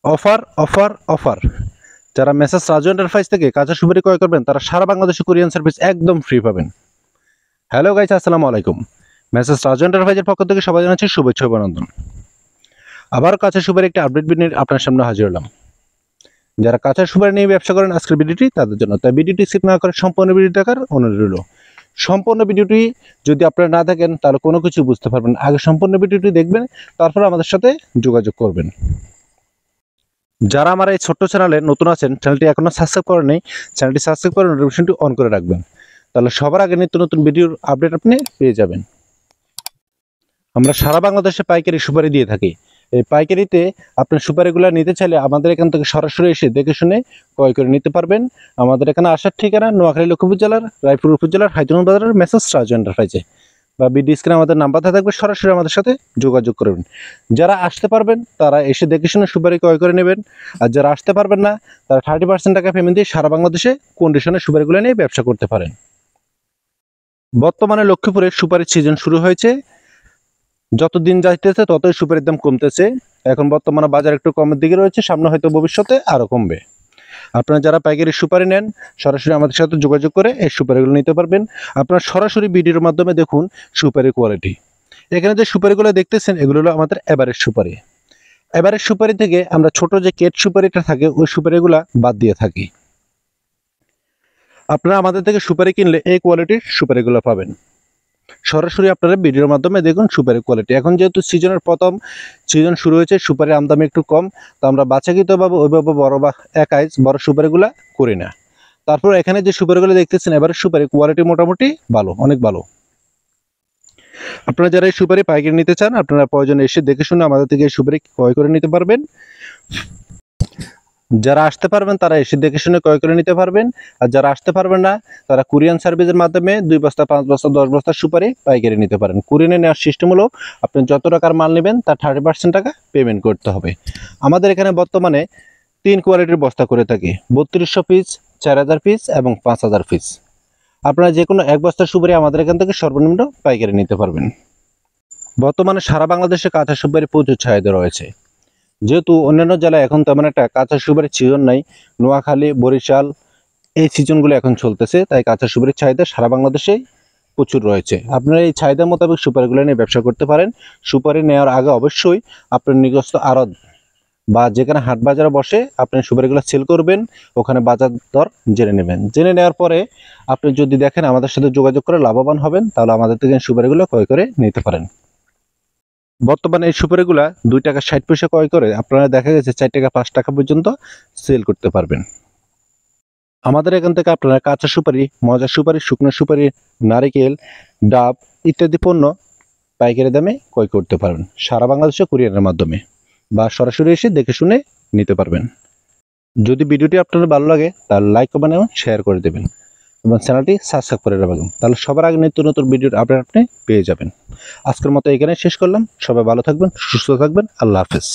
Offer offer offer! যারা messrs Raju enterprise থেকে কাঁচা সুপারি ক্রয় করবেন তারা সারা বাংলাদেশে কুরিয়ার সার্ভিস একদম ফ্রি পাবেন। হ্যালো গাইস, আসসালামু আলাইকুম। মেসার্স রাজু এন্টারপ্রাইজের পক্ষ থেকে সবাই জানাচ্ছি শুভেচ্ছা ও অভিনন্দন। আবার কাঁচা সুপারি একটি আপডেট ভিডিও নিয়ে আপনার সামনে হাজির হলাম। যারা কাঁচা সুপারি নিয়ে ব্যবসা করেন আজকের ভিডিওটি তাদের জন্য, তাই ভিডিওটি স্কিপ না করে সম্পূর্ণ ভিডিও দেখার অনুরোধ রইল। সম্পূর্ণ ভিডিওটি যদি আপনারা না দেখেন তাহলে কোনো কিছু বুঝতে পারবেন না। আগে সম্পূর্ণ ভিডিওটি দেখবেন, তারপর আমাদের সাথে যোগাযোগ করবেন। যারা আমার এই ছোট্ট চ্যানেলে নতুন আছেন, চ্যানেলটি এখনো সাবস্ক্রাইব করেননি, চ্যানেলটি সাবস্ক্রাইব করে নোটিফিকেশনটি অন করে রাখবেন, তাহলে সবার আগে নিত্য নতুন ভিডিওর আপডেট আপনি পেয়ে যাবেন। আমরা সারা বাংলাদেশে পাইকারি সুপারি দিয়ে থাকি। এই পাইকারিতে আপনার সুপারিগুলো নিতে চাইলে আমাদের এখান থেকে সরাসরি এসে দেখে শুনে ক্রয় করে নিতে পারবেন। আমাদের এখানে আসার ঠিকানা নোয়াখালী লক্ষ্মীপুর জেলার রায়পুর উপজেলার হাইতুন বাজারের মেসার্স রাজু এন্টারপ্রাইজে, বা ভিডিও স্ক্রিনে আমাদের নাম্বারটা থাকবে, সরাসরি আমাদের সাথে যোগাযোগ করবেন। যারা আসতে পারবেন তারা এসে দেখে শুনে সুপারি ক্রয় করে নেবেন, আর যারা আসতে পারবেন না তারা 30% টাকা পেমেন্ট দিয়ে সারা বাংলাদেশে কন্ডিশনে সুপারিগুলো নিয়ে ব্যবসা করতে পারেন। বর্তমানে লক্ষ্মীপুরে সুপারির সিজন শুরু হয়েছে। যত দিন যাইতেছে ততই সুপারির দাম কমতেছে। এখন বর্তমানে বাজার একটু কমের দিকে রয়েছে, সামনে হয়তো ভবিষ্যতে আরও কমবে। আপনারা যারা পাইকারি সুপারি নেন সরাসরি আমাদের সাথে যোগাযোগ করে এই সুপারিগুলো নিতে পারবেন। আপনারা সরাসরি ভিডিওর মাধ্যমে দেখুন সুপারির কোয়ালিটি। এখানে যে সুপারিগুলো দেখতেছেন এগুলো হলো আমাদের এভারেজ সুপারি। এভারেজ সুপারি থেকে আমরা ছোট যে কেট সুপারিটা থাকে ওই সুপারিগুলা বাদ দিয়ে থাকি। আপনারা আমাদের থেকে সুপারি কিনলে এই কোয়ালিটির সুপারিগুলো পাবেন। সরাসরি আপনারা ভিডিওর মাধ্যমে দেখুন সুপারির কোয়ালিটি। এখন যেহেতু সিজনের প্রথম সিজন শুরু হয়েছে, সুপারির আমদানি একটু কম, তো আমরা বাছাকৃতভাবে ওইভাবে বড় বা একাই বড় সুপারিগুলো করি না। তারপর এখানে যে সুপারিগুলো দেখতেছেন এবারে সুপারি কোয়ালিটি মোটামুটি ভালো, অনেক ভালো। আপনারা যারা এই সুপারি পাইকারি নিতে চান আপনারা প্রয়োজনে এসে দেখে শুনে আমাদের থেকে এই সুপারি ক্রয় করে নিতে পারবেন। যারা আসতে পারবেন তারা এসে দেখে শুনে ক্রয় করে নিতে পারবেন, আর যারা আসতে পারবেন না তারা কুরিয়ান সার্ভিসের মাধ্যমে 2 বস্তা 5 বস্তা 10 বস্তা সুপারি পাইকারি নিতে পারেন। কুরিয়ানে নেওয়ার সিস্টেম হলো আপনি যত টাকার মাল নেবেন তার 30% টাকা পেমেন্ট করতে হবে। আমাদের এখানে বর্তমানে 3 কোয়ালিটির বস্তা করে থাকি, 3200 পিস, 4000 পিস এবং 5000 পিস। আপনারা যে কোনো এক বস্তার সুপারি আমাদের এখান থেকে সর্বনিম্ন পাইকারি নিতে পারবেন। বর্তমানে সারা বাংলাদেশে কাঁচা সুপারি প্রচুর চাহিদা রয়েছে। যেহেতু অন্যান্য জেলায় এখন তেমন একটা কাঁচা সুপারির সিজন নাই, নোয়াখালী, বরিশাল এই সিজনগুলো এখন চলতেছে, তাই কাঁচা সুপারির চাহিদা সারা বাংলাদেশে প্রচুর রয়েছে। আপনারা এই চাহিদা মোতাবেক সুপারিগুলো নিয়ে ব্যবসা করতে পারেন। সুপারি নেওয়ার আগে অবশ্যই আপনার নিকটস্থ আড়ত বা যেখানে হাট বাজারে বসে আপনি সুপারিগুলো সেল করবেন, ওখানে বাজার দর জেনে নেবেন। জেনে নেওয়ার পরে আপনি যদি দেখেন আমাদের সাথে যোগাযোগ করে লাভবান হবেন, তাহলে আমাদের থেকে সুপারিগুলো ক্রয় করে নিতে পারেন। বর্তমানে এই সুপারিগুলা 2 টাকা 60 পয়সা ক্রয় করে আপনারা দেখা গেছে 4 টাকা 5 টাকা পর্যন্ত সেল করতে পারবেন। আমাদের এখান থেকে আপনারা কাঁচা সুপারি, মজা সুপারি, শুকনো সুপারি, নারিকেল, ডাব ইত্যাদি পণ্য পাইকারি দামে ক্রয় করতে পারবেন সারা বাংলাদেশে কুরিয়ারের মাধ্যমে, বা সরাসরি এসে দেখে শুনে নিতে পারবেন। যদি ভিডিওটি আপনাদের ভালো লাগে তাহলে লাইক, কমেন্ট এবং শেয়ার করে দেবেন এবং চ্যানেলটি সাবস্ক্রাইব করে রাখবেন, তাহলে সবার আগে নিত্য নতুন ভিডিওর আপডেট আপনি পেয়ে যাবেন। আজকের মতো এখানে শেষ করলাম। সবাই ভালো থাকবেন, সুস্থ থাকবেন। আল্লাহ হাফেজ।